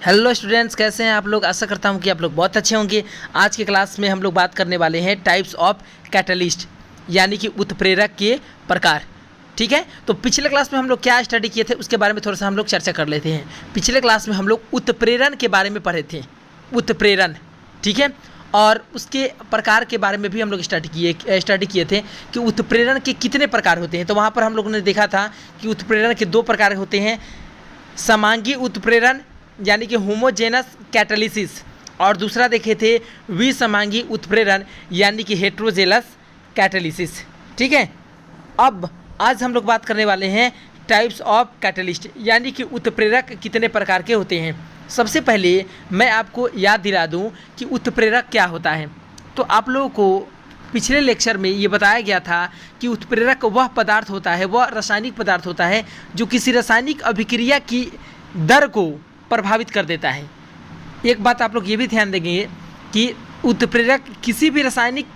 Hello students, कैसे हैं आप लोग। आशा करता हूं कि आप लोग बहुत अच्छे होंगे। आज की क्लास में हम लोग बात करने वाले हैं टाइप्स ऑफ कैटलिस्ट, यानी कि उत्प्रेरक के प्रकार। ठीक है, तो पिछले क्लास में हम लोग क्या स्टडी किए थे उसके बारे में थोड़ा सा हम लोग चर्चा कर लेते हैं। पिछले क्लास में हम लोग उत्प्रेरण के बारे में पढ़े थे, उत्प्रेरण। ठीक है, और उसके प्रकार के बारे में भी हम लोग स्टडी किए थे कि उत्प्रेरण के कितने प्रकार होते हैं। तो वहाँ पर हम लोगों ने देखा था कि उत्प्रेरण के दो प्रकार होते हैं, समांगी उत्प्रेरण यानी कि होमोजेनस कैटालिसिस, और दूसरा देखे थे विसमांगी उत्प्रेरण यानी कि हेट्रोजेनस कैटालिसिस। ठीक है, अब आज हम लोग बात करने वाले हैं टाइप्स ऑफ कैटलिस्ट, यानी कि उत्प्रेरक कितने प्रकार के होते हैं। सबसे पहले मैं आपको याद दिला दूं कि उत्प्रेरक क्या होता है। तो आप लोगों को पिछले लेक्चर में ये बताया गया था कि उत्प्रेरक वह पदार्थ होता है, वह रासायनिक पदार्थ होता है जो किसी रासायनिक अभिक्रिया की दर को प्रभावित कर देता है। एक बात आप लोग ये भी ध्यान देंगे कि उत्प्रेरक किसी भी रासायनिक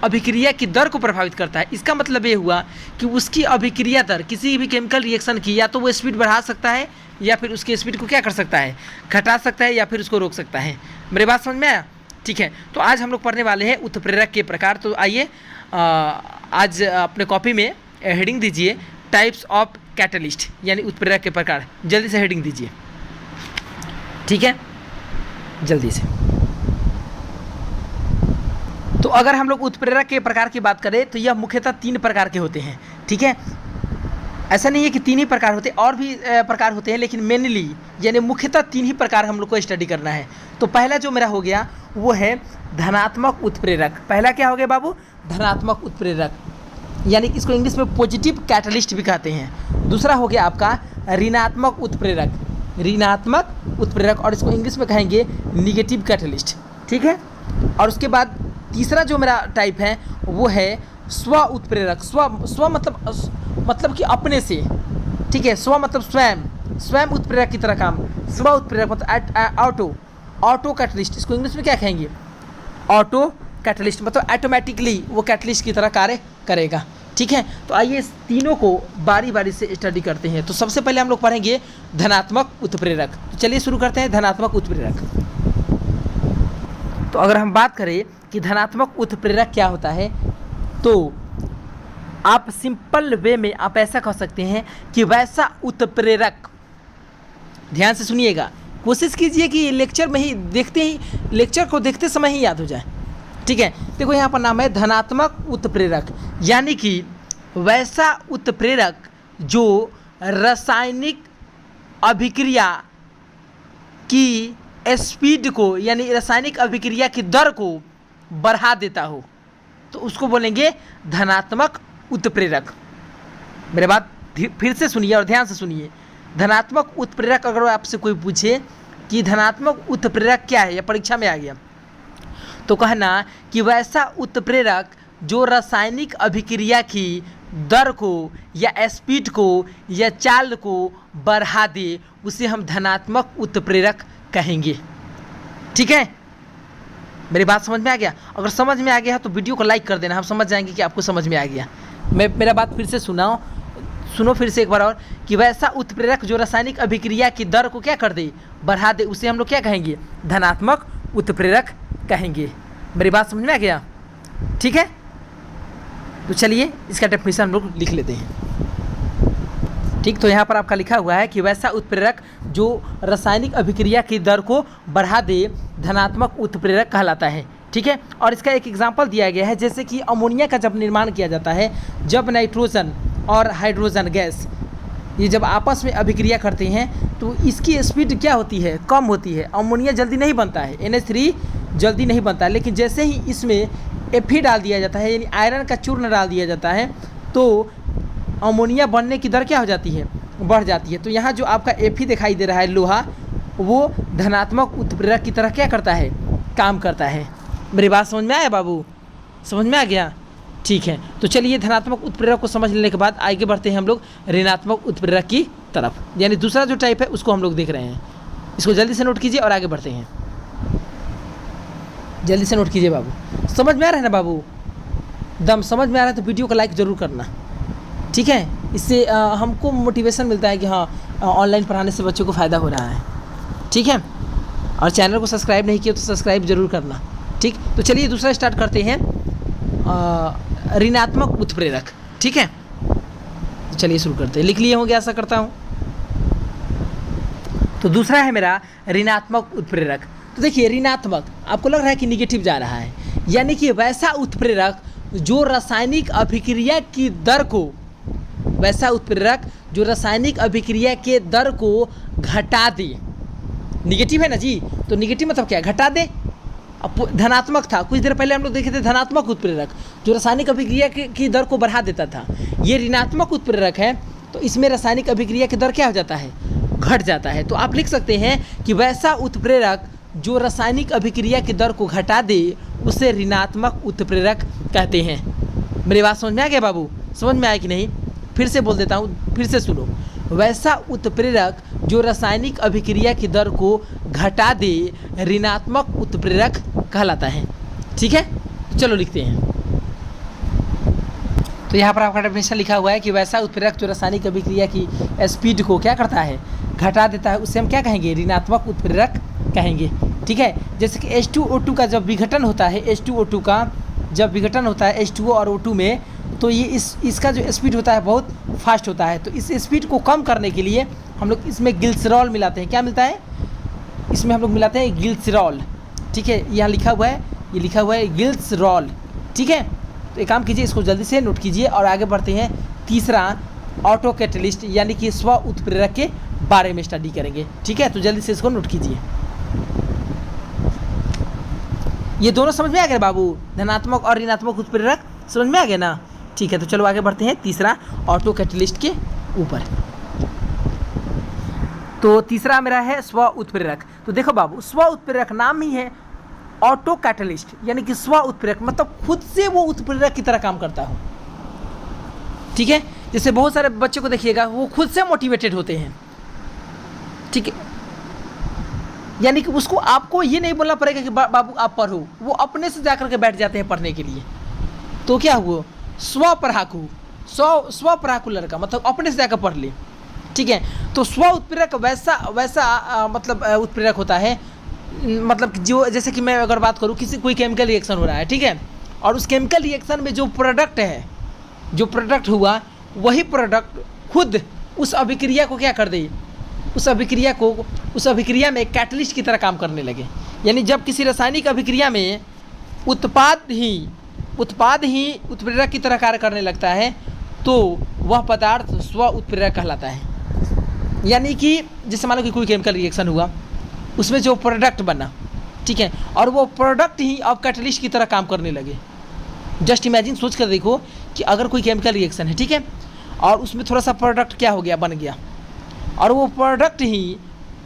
अभिक्रिया की दर को प्रभावित करता है। इसका मतलब ये हुआ कि उसकी अभिक्रिया दर किसी भी केमिकल रिएक्शन की या तो वो स्पीड बढ़ा सकता है या फिर उसकी स्पीड को क्या कर सकता है, घटा सकता है या फिर उसको रोक सकता है। मेरी बात समझ में आया? ठीक है, तो आज हम लोग पढ़ने वाले हैं उत्प्रेरक के प्रकार। तो आइए आज अपने कॉपी में हेडिंग दीजिए टाइप्स ऑफ कैटलिस्ट, यानी उत्प्रेरक के प्रकार। जल्दी से हेडिंग दीजिए, ठीक है, जल्दी से। तो अगर हम लोग उत्प्रेरक के प्रकार की बात करें तो यह मुख्यतः 3 प्रकार के होते हैं। ठीक है, ऐसा नहीं है कि 3 ही प्रकार होते हैं, और भी प्रकार होते हैं, लेकिन मेनली यानी मुख्यतः 3 ही प्रकार हम लोग को स्टडी करना है। तो पहला जो मेरा हो गया वो है धनात्मक उत्प्रेरक। पहला क्या हो गया बाबू? धनात्मक उत्प्रेरक, यानी इसको इंग्लिश में पॉजिटिव कैटलिस्ट भी कहते हैं। दूसरा हो गया आपका ऋणात्मक उत्प्रेरक, ऋणात्मक उत्प्रेरक, और इसको इंग्लिश में कहेंगे निगेटिव कैटलिस्ट। ठीक है, और उसके बाद तीसरा जो मेरा टाइप है वो है स्व उत्प्रेरक। स्व मतलब कि अपने से। ठीक है, स्व मतलब स्वयं उत्प्रेरक की तरह काम। स्व उत्प्रेरक मतलब ऑटो कैटलिस्ट, इसको इंग्लिश में क्या कहेंगे? ऑटो कैटलिस्ट, मतलब ऑटोमेटिकली वो कैटलिस्ट की तरह कार्य करेगा। ठीक है, तो आइए इस तीनों को बारी बारी से स्टडी करते हैं। तो सबसे पहले हम लोग पढ़ेंगे धनात्मक उत्प्रेरक। तो चलिए शुरू करते हैं धनात्मक उत्प्रेरक। तो अगर हम बात करें कि धनात्मक उत्प्रेरक क्या होता है, तो आप सिंपल वे में आप ऐसा कह सकते हैं कि वैसा उत्प्रेरक, ध्यान से सुनिएगा, कोशिश कीजिए कि लेक्चर में ही लेक्चर को देखते समय ही याद हो जाए। ठीक है, देखो यहाँ पर नाम है धनात्मक उत्प्रेरक, यानी कि वैसा उत्प्रेरक जो रासायनिक अभिक्रिया की स्पीड को, यानी रासायनिक अभिक्रिया की दर को बढ़ा देता हो, तो उसको बोलेंगे धनात्मक उत्प्रेरक। मेरे बात फिर से सुनिए और ध्यान से सुनिए। धनात्मक उत्प्रेरक, अगर आपसे कोई पूछे कि धनात्मक उत्प्रेरक क्या है, या परीक्षा में आ गया, तो कहना कि वैसा उत्प्रेरक जो रासायनिक अभिक्रिया की दर को या स्पीड को या चाल को बढ़ा दे, उसे हम धनात्मक उत्प्रेरक कहेंगे। ठीक है, मेरी बात समझ में आ गया? अगर समझ में आ गया तो वीडियो को लाइक कर देना, हम समझ जाएंगे कि आपको समझ में आ गया। मेरा बात फिर से सुनो फिर से एक बार और, कि वैसा उत्प्रेरक जो रासायनिक अभिक्रिया की दर को क्या कर दे, बढ़ा दे, उसे हम लोग क्या कहेंगे? धनात्मक उत्प्रेरक कहेंगे। मेरी बात समझ में आ गया? ठीक है, तो चलिए इसका डेफिनेशन हम लोग लिख लेते हैं। ठीक, तो यहाँ पर आपका लिखा हुआ है कि वैसा उत्प्रेरक जो रासायनिक अभिक्रिया की दर को बढ़ा दे धनात्मक उत्प्रेरक कहलाता है। ठीक है, और इसका एक एग्जांपल दिया गया है, जैसे कि अमोनिया का जब निर्माण किया जाता है, जब नाइट्रोजन और हाइड्रोजन गैस ये जब आपस में अभिक्रिया करते हैं तो इसकी स्पीड क्या होती है? कम होती है। अमोनिया जल्दी नहीं बनता है, NH3 जल्दी नहीं बनता है, लेकिन जैसे ही इसमें Fe डाल दिया जाता है, यानी आयरन का चूर्ण डाल दिया जाता है, तो अमोनिया बनने की दर क्या हो जाती है? बढ़ जाती है। तो यहाँ जो आपका Fe दिखाई दे रहा है, लोहा, वो धनात्मक उत्प्रेरक की तरह क्या करता है? काम करता है। मेरी बात समझ में आया बाबू? समझ में आ गया? ठीक है, तो चलिए धनात्मक उत्प्रेरक को समझ लेने के बाद आगे बढ़ते हैं हम लोग ऋणात्मक उत्प्रेरक की तरफ, यानी दूसरा जो टाइप है उसको हम लोग देख रहे हैं। इसको जल्दी से नोट कीजिए और आगे बढ़ते हैं। जल्दी से नोट कीजिए बाबू। समझ में आ रहा है ना बाबू? दम समझ में आ रहा है तो वीडियो को लाइक ज़रूर करना। ठीक है, इससे हमको मोटिवेशन मिलता है कि हाँ ऑनलाइन पढ़ाने से बच्चों को फ़ायदा हो रहा है। ठीक है, और चैनल को सब्सक्राइब नहीं किया तो सब्सक्राइब जरूर करना। ठीक, तो चलिए दूसरा स्टार्ट करते हैं, ऋणात्मक उत्प्रेरक। ठीक है, तो चलिए शुरू करते हैं। लिख लिए होंगे आशा करता हूँ। तो दूसरा है मेरा ऋणात्मक उत्प्रेरक। तो देखिए ऋणात्मक, आपको लग रहा है कि निगेटिव जा रहा है, यानी कि वैसा उत्प्रेरक जो रासायनिक अभिक्रिया की दर को, वैसा उत्प्रेरक जो रासायनिक अभिक्रिया के दर को घटा दे। निगेटिव है ना जी, तो निगेटिव मतलब क्या, घटा दे। अब धनात्मक था, कुछ देर पहले हम लोग देखे थे धनात्मक उत्प्रेरक जो रासायनिक अभिक्रिया की दर को बढ़ा देता था। ये ऋणात्मक उत्प्रेरक है, तो इसमें रासायनिक अभिक्रिया की दर क्या हो जाता है, घट जाता है। तो आप लिख सकते हैं कि वैसा उत्प्रेरक जो रासायनिक अभिक्रिया की दर को घटा दे उसे ऋणात्मक उत्प्रेरक कहते हैं। मेरी बात समझ में आ गया बाबू, समझ में आया कि नहीं? फिर से बोल देता हूँ, फिर से सुनो। वैसा उत्प्रेरक जो रासायनिक अभिक्रिया की दर को घटा दे ऋणात्मक उत्प्रेरक कहलाता है। ठीक है, तो चलो लिखते हैं। तो यहाँ पर आपका डेफिनेशन लिखा हुआ है कि वैसा उत्प्रेरक जो रासायनिक अभिक्रिया की स्पीड को क्या करता है, घटा देता है, उससे हम क्या कहेंगे, ऋणात्मक उत्प्रेरक कहेंगे। ठीक है, जैसे कि H2O2 का जब विघटन होता है, H2O2 का जब विघटन होता है H2O और O2 में, तो ये इसका जो स्पीड होता है बहुत फास्ट होता है। तो इस स्पीड को कम करने के लिए हम लोग इसमें ग्लिसरॉल मिलाते हैं। क्या मिलता है इसमें, हम लोग मिलाते हैं ग्लिसरॉल। ठीक है, यहाँ लिखा हुआ है, ये लिखा हुआ है ग्लिसरॉल। ठीक है, तो एक काम कीजिए, इसको जल्दी से नोट कीजिए और आगे बढ़ते हैं। तीसरा ऑटो कैटलिस्ट यानी कि स्व उत्प्रेरक के बारे में स्टडी करेंगे। ठीक है, तो जल्दी से इसको नोट कीजिए। ये दोनों समझ में आ गए बाबू, धनात्मक और ऋणात्मक उत्प्रेरक समझ में आ गए ना? ठीक है, तो चलो आगे बढ़ते हैं तीसरा ऑटो कैटलिस्ट के ऊपर। तो तीसरा मेरा है स्व उत्प्रेरक। तो देखो बाबू, स्व उत्प्रेरक नाम ही है ऑटो कैटलिस्ट, यानी कि स्व उत्प्रेरक मतलब खुद से वो उत्प्रेरक की तरह काम करता हो। ठीक है, जैसे बहुत सारे बच्चों को देखिएगा, वो खुद से मोटिवेटेड होते हैं। ठीक है, यानी कि उसको आपको ये नहीं बोलना पड़ेगा कि बाबू आप पढ़ो, वो अपने से जाकर के बैठ जाते हैं पढ़ने के लिए। तो क्या हुआ, स्वपराकू लड़का मतलब अपने से जाकर पढ़ ले। ठीक है, तो स्व उत्प्रेरक वैसा मतलब उत्प्रेरक होता है, मतलब जो जैसे कि मैं अगर बात करूँ, कोई केमिकल रिएक्शन हो रहा है, ठीक है, और उस केमिकल रिएक्शन में जो प्रोडक्ट है, जो प्रोडक्ट हुआ, वही प्रोडक्ट खुद उस अभिक्रिया को क्या कर दे, उस अभिक्रिया में कैटलिस्ट की तरह काम करने लगे। यानी जब किसी रासायनिक अभिक्रिया में उत्पाद ही उत्प्रेरक की तरह कार्य करने लगता है, तो वह पदार्थ स्व उत्प्रेरक कहलाता है। यानी कि जैसे मान लो कि कोई केमिकल रिएक्शन हुआ, उसमें जो प्रोडक्ट बना, ठीक है, और वो प्रोडक्ट ही अब कैटलिस्ट की तरह काम करने लगे। जस्ट इमेजिन, सोच कर देखो कि अगर कोई केमिकल रिएक्शन है, ठीक है, और उसमें थोड़ा सा प्रोडक्ट क्या हो गया, बन गया, और वो प्रोडक्ट ही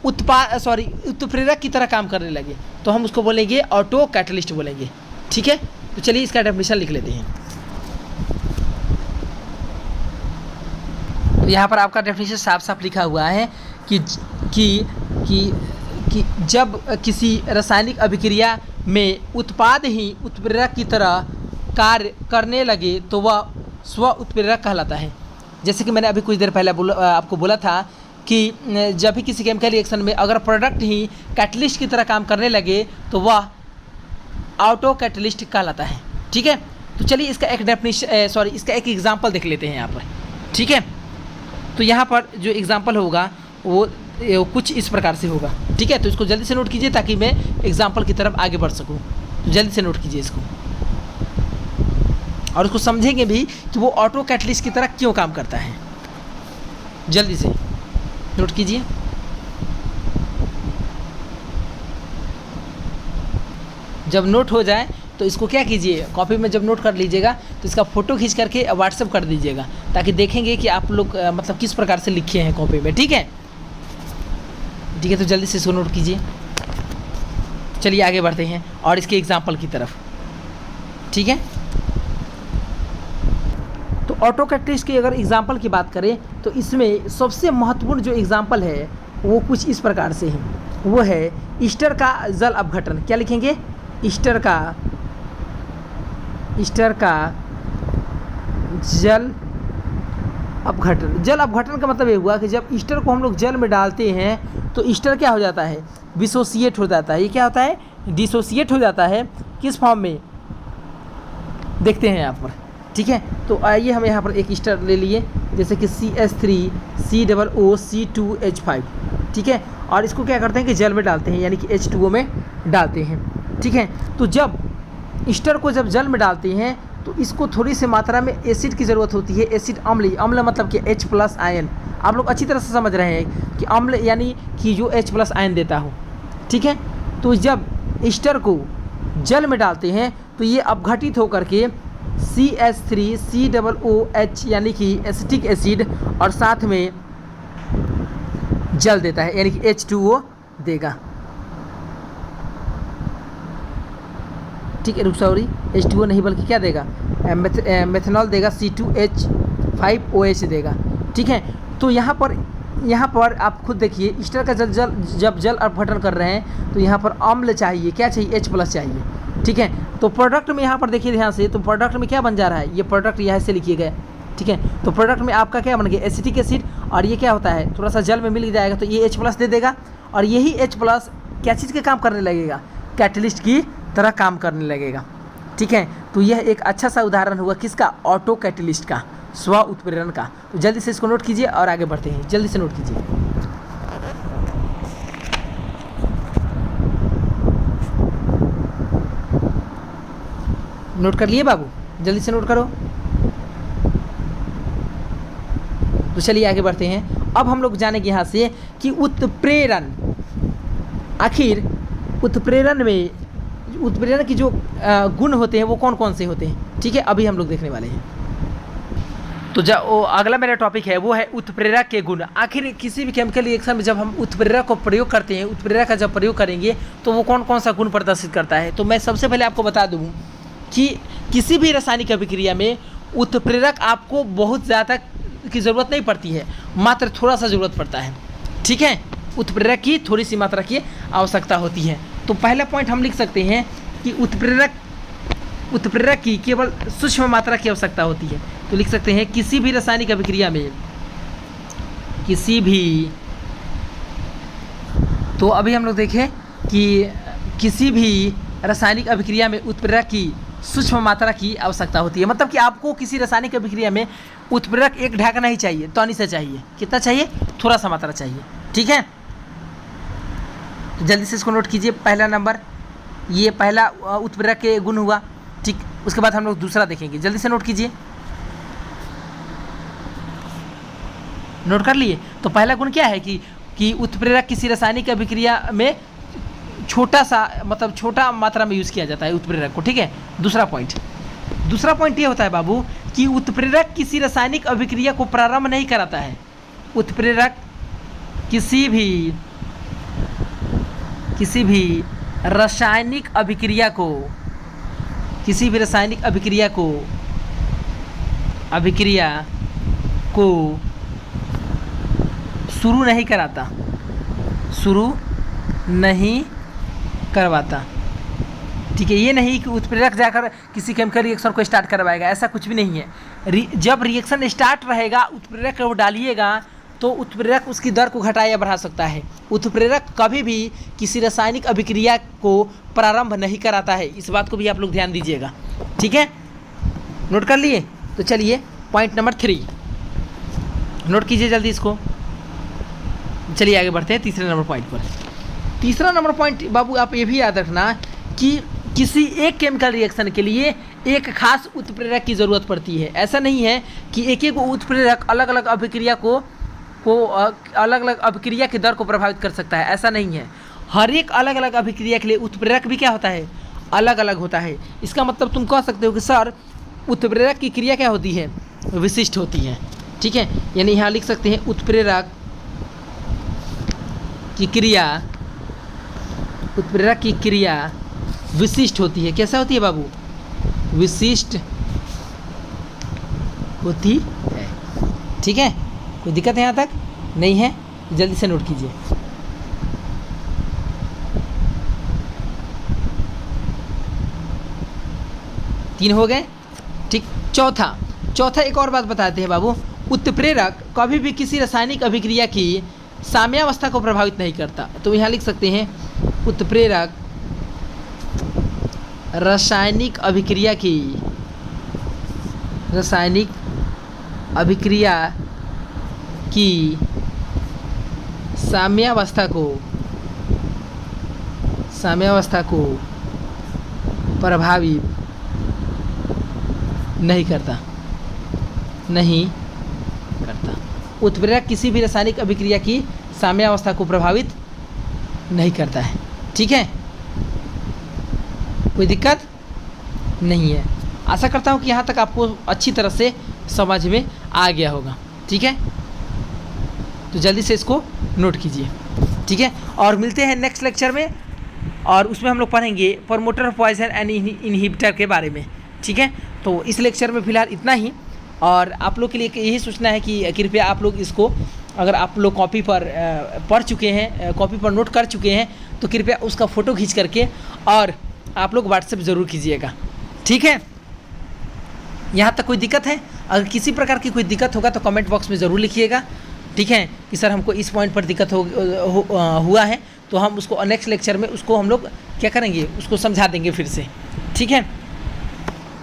उत्प्रेरक की तरह काम करने लगे, तो हम उसको बोलेंगे ऑटो कैटलिस्ट बोलेंगे। ठीक है, तो चलिए इसका डेफिनेशन लिख लेते हैं। तो यहाँ पर आपका डेफिनेशन साफ साफ लिखा हुआ है कि जब किसी रासायनिक अभिक्रिया में उत्पाद ही उत्प्रेरक की तरह कार्य करने लगे तो वह स्व उत्प्रेरक कहलाता है। जैसे कि मैंने अभी कुछ देर पहले आपको बोला था कि जब भी किसी केमिकल रिएक्शन में अगर प्रोडक्ट ही कैटलिस्ट की तरह काम करने लगे तो वह ऑटो कैटलिस्ट कहलाता है। ठीक है, तो चलिए इसका एक इसका एक एग्जांपल देख लेते हैं यहाँ पर। ठीक है, तो यहाँ पर जो एग्जांपल होगा वो कुछ इस प्रकार से होगा। ठीक है, तो इसको जल्दी से नोट कीजिए ताकि मैं एग्जांपल की तरफ आगे बढ़ सकूँ। तो जल्दी से नोट कीजिए इसको, और उसको समझेंगे भी कि वो ऑटो कैटलिस्ट की तरह क्यों काम करता है। जल्दी से नोट कीजिए। जब नोट हो जाए तो इसको क्या कीजिए, कॉपी में जब नोट कर लीजिएगा तो इसका फ़ोटो खींच करके व्हाट्सएप कर दीजिएगा, ताकि देखेंगे कि आप लोग मतलब किस प्रकार से लिखे हैं कॉपी में। ठीक है, ठीक है, तो जल्दी से इसको नोट कीजिए। चलिए आगे बढ़ते हैं और इसके एग्जाम्पल की तरफ। ठीक है, तो ऑटो कैटलिस्ट की अगर एग्जाम्पल की बात करें तो इसमें सबसे महत्वपूर्ण जो एग्जाम्पल है वो कुछ इस प्रकार से है, वो है ईस्टर का जल अपघटन। क्या लिखेंगे, ईस्टर का जल अपघटन। जल अपघटन का मतलब ये हुआ कि जब ईस्टर को हम लोग जल में डालते हैं तो ईस्टर क्या हो जाता है, डिसोसिएट हो जाता है। ये क्या होता है, डिसोसिएट हो जाता है। किस फॉर्म में देखते हैं यहाँ पर, ठीक है। तो आइए हम यहाँ पर एक ईस्टर ले लिए, जैसे कि CH3COO2H5, ठीक है। और इसको क्या करते हैं कि जल में डालते हैं, यानी कि H2O में डालते हैं, ठीक है। तो जब ईस्टर को जब जल में डालते हैं तो इसको थोड़ी सी मात्रा में एसिड की ज़रूरत होती है। एसिड अम्ल, अम्ल मतलब कि H+ आयन। आप लोग अच्छी तरह से समझ रहे हैं कि अम्ल यानी कि जो H+ आयन देता हो, ठीक है। तो जब ईस्टर को जल में डालते हैं तो ये अपघटित होकर के CH3COOH यानी कि एसिटिक एसिड और साथ में जल देता है, यानी कि H2O देगा, ठीक है। सॉरी, H2O नहीं बल्कि क्या देगा, मेथनॉल देगा, C2H5OH देगा, ठीक है। तो यहाँ पर आप खुद देखिए, ईस्टर का जब जल अपघटन कर रहे हैं तो यहाँ पर अम्ल चाहिए, क्या चाहिए, H+ चाहिए, ठीक है। तो प्रोडक्ट में यहाँ पर देखिए ध्यान से, तो प्रोडक्ट में क्या बन जा रहा है, ये प्रोडक्ट यहाँ से लिखिए गए, ठीक है। तो प्रोडक्ट में आपका क्या बन गया, एसिटिक एसिड, और ये क्या होता है, थोड़ा सा जल में मिल जाएगा तो ये H+ दे देगा, और यही H+ क्या चीज़ के काम करने लगेगा, कैटलिस्ट की तरह काम करने लगेगा, ठीक है। तो यह एक अच्छा सा उदाहरण हुआ किसका, ऑटो कैटलिस्ट का, स्व उत्प्रेरण का। तो जल्दी से इसको नोट कीजिए और आगे बढ़ते हैं, जल्दी से नोट कीजिए। नोट कर लिए बाबू, जल्दी से नोट करो। तो चलिए आगे बढ़ते हैं। अब हम लोग जानेंगे यहाँ से कि उत्प्रेरण, आखिर उत्प्रेरण की जो गुण होते हैं वो कौन कौन से होते हैं, ठीक है, अभी हम लोग देखने वाले हैं। तो अगला मेरा टॉपिक है वो है उत्प्रेरक के गुण। आखिर किसी भी केमिकल रिएक्शन में जब हम उत्प्रेरक को प्रयोग करते हैं, उत्प्रेरक का जब प्रयोग करेंगे तो वो कौन कौन सा गुण प्रदर्शित करता है। तो मैं सबसे पहले आपको बता दूँ कि किसी भी रासायनिक अभिक्रिया में उत्प्रेरक आपको बहुत ज़्यादा की ज़रूरत नहीं पड़ती है, मात्र थोड़ा सा ज़रूरत पड़ता है, ठीक है। उत्प्रेरक की थोड़ी सी मात्रा की आवश्यकता होती है। तो पहला पॉइंट हम लिख सकते हैं कि उत्प्रेरक की केवल सूक्ष्म मात्रा की आवश्यकता होती है। तो लिख सकते हैं किसी भी रासायनिक अभिक्रिया में, तो अभी हम लोग देखें कि किसी भी रासायनिक अभिक्रिया में उत्प्रेरक की सूक्ष्म मात्रा की आवश्यकता होती है। मतलब कि आपको किसी रासायनिक अभिक्रिया में उत्प्रेरक एक ढाकना ही चाहिए, तौनी से चाहिए, कितना चाहिए, थोड़ा सा मात्रा चाहिए, ठीक है। तो जल्दी से इसको नोट कीजिए। पहला नंबर, ये पहला उत्प्रेरक के गुण हुआ, ठीक। उसके बाद हम लोग दूसरा देखेंगे, जल्दी से नोट कीजिए। नोट कर लिए। तो पहला गुण क्या है कि उत्प्रेरक किसी रासायनिक अभिक्रिया में छोटा सा, मतलब छोटा मात्रा में यूज़ किया जाता है उत्प्रेरक को, ठीक है। दूसरा पॉइंट ये होता है बाबू कि उत्प्रेरक किसी रासायनिक अभिक्रिया को प्रारंभ नहीं कराता है। उत्प्रेरक किसी भी रासायनिक अभिक्रिया को शुरू नहीं करवाता, ठीक है। ये नहीं कि उत्प्रेरक जाकर किसी केमिकल रिएक्शन को स्टार्ट करवाएगा, ऐसा कुछ भी नहीं है। जब रिएक्शन स्टार्ट रहेगा, उत्प्रेरक को डालिएगा तो उत्प्रेरक उसकी दर को घटा या बढ़ा सकता है। उत्प्रेरक कभी भी किसी रासायनिक अभिक्रिया को प्रारंभ नहीं कराता है, इस बात को भी आप लोग ध्यान दीजिएगा, ठीक है। नोट कर लिए। तो चलिए पॉइंट नंबर 3 नोट कीजिए जल्दी इसको। चलिए आगे बढ़ते हैं तीसरे नंबर पॉइंट पर। तीसरा नंबर पॉइंट बाबू आप ये भी याद रखना कि किसी एक केमिकल रिएक्शन के लिए एक खास उत्प्रेरक की ज़रूरत पड़ती है। ऐसा नहीं है कि एक एक उत्प्रेरक अलग अलग अभिक्रिया अलग अलग अभिक्रिया की दर को प्रभावित कर सकता है, ऐसा नहीं है। हर एक अलग अलग अभिक्रिया के लिए उत्प्रेरक भी क्या होता है, अलग अलग होता है। इसका मतलब तुम कह सकते हो कि सर उत्प्रेरक की क्रिया क्या होती है, विशिष्ट होती है, ठीक है। यानी यहाँ लिख सकते हैं उत्प्रेरक की क्रिया विशिष्ट होती है। कैसा होती है बाबू, विशिष्ट होती है, ठीक है। कोई दिक्कत है यहाँ तक नहीं है, जल्दी से नोट कीजिए। तीन हो गए, ठीक। चौथा एक और बात बताते हैं बाबू। उत्प्रेरक कभी भी किसी रासायनिक अभिक्रिया की साम्यावस्था को प्रभावित नहीं करता। तो यहाँ लिख सकते हैं उत्प्रेरक रासायनिक अभिक्रिया की साम्यावस्था को प्रभावित नहीं करता। उत्प्रेरक किसी भी रासायनिक अभिक्रिया की साम्यावस्था को प्रभावित नहीं करता है। ठीक है, कोई दिक्कत नहीं है। आशा करता हूँ कि यहाँ तक आपको अच्छी तरह से समझ में आ गया होगा। ठीक है, तो जल्दी से इसको नोट कीजिए। ठीक है, और मिलते हैं नेक्स्ट लेक्चर में, और उसमें हम लोग पढ़ेंगे promoter of poison and inhibitor के बारे में। ठीक है, तो इस लेक्चर में फ़िलहाल इतना ही, और आप लोग के लिए यही सूचना है कि कृपया आप लोग इसको, अगर आप लोग कॉपी पर पढ़ चुके हैं, कॉपी पर नोट कर चुके हैं, तो कृपया उसका फ़ोटो खींच करके और आप लोग व्हाट्सएप ज़रूर कीजिएगा। ठीक है, यहाँ तक कोई दिक्कत है? अगर किसी प्रकार की कोई दिक्कत होगा तो कमेंट बॉक्स में ज़रूर लिखिएगा। ठीक है, कि सर हमको इस पॉइंट पर दिक्कत हुआ है, तो हम उसको नेक्स्ट लेक्चर में उसको हम लोग क्या करेंगे, उसको समझा देंगे फिर से। ठीक है,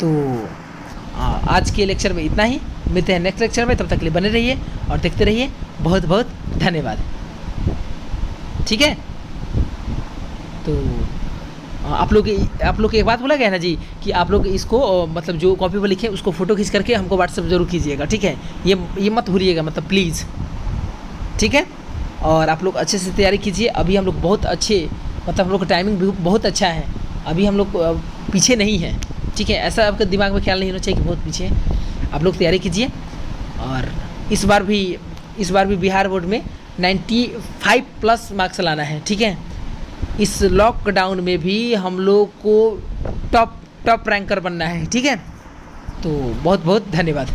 तो आज के लेक्चर में इतना ही। मिलते हैं नेक्स्ट लेक्चर में, तब तक के लिए बने रहिए और देखते रहिए। बहुत बहुत धन्यवाद। ठीक है, तो आप लोग एक बात बोला गया ना जी, कि आप लोग इसको मतलब जो कॉपी पर लिखे उसको फ़ोटो खींच करके हमको व्हाट्सएप ज़रूर कीजिएगा। ठीक है, ये मत भूलिएगा, मतलब प्लीज़। ठीक है, और आप लोग अच्छे से तैयारी कीजिए। अभी हम लोग बहुत अच्छे, मतलब हम लोग का टाइमिंग भी बहुत अच्छा है। अभी हम लोग पीछे नहीं हैं। ठीक है, ऐसा आपके दिमाग में ख्याल नहीं होना चाहिए कि बहुत पीछे है। आप लोग तैयारी कीजिए, और इस बार भी बिहार बोर्ड में 95+ मार्क्स लाना है। ठीक है, इस लॉकडाउन में भी हम लोग को टॉप रैंकर बनना है। ठीक है, तो बहुत बहुत धन्यवाद।